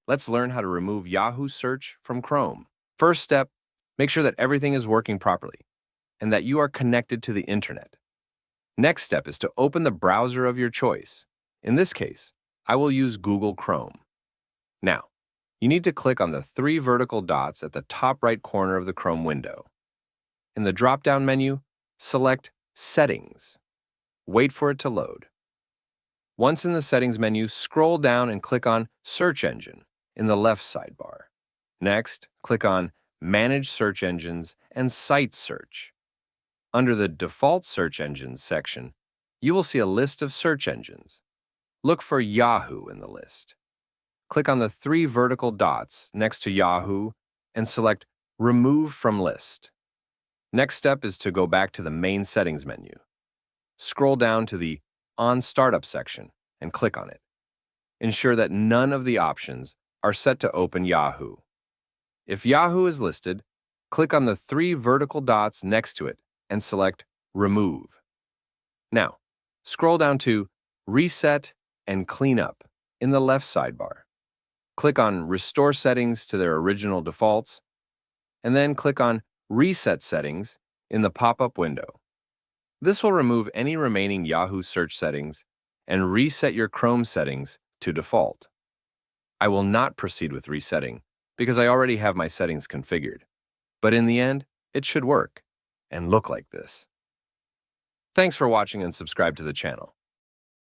let's learn how to remove Yahoo Search from Chrome. First step, make sure that everything is working properly and that you are connected to the internet. Next step is to open the browser of your choice. In this case, I will use Google Chrome. Now, you need to click on the three vertical dots at the top right corner of the Chrome window. In the drop-down menu, select Settings. Wait for it to load. Once in the Settings menu, scroll down and click on Search Engine in the left sidebar. Next, click on Manage Search Engines and Site Search. Under the Default Search Engines section, you will see a list of search engines. Look for Yahoo in the list. Click on the three vertical dots next to Yahoo and select Remove from List. Next step is to go back to the main settings menu. Scroll down to the On Startup section and click on it. Ensure that none of the options are set to open Yahoo. If Yahoo is listed, click on the three vertical dots next to it and select Remove. Now, scroll down to Reset and Clean Up in the left sidebar. Click on Restore Settings to their original defaults, and then click on Reset Settings in the pop-up window. This will remove any remaining Yahoo search settings and reset your Chrome settings to default. I will not proceed with resetting because I already have my settings configured, but in the end, it should work and look like this. Thanks for watching and subscribe to the channel.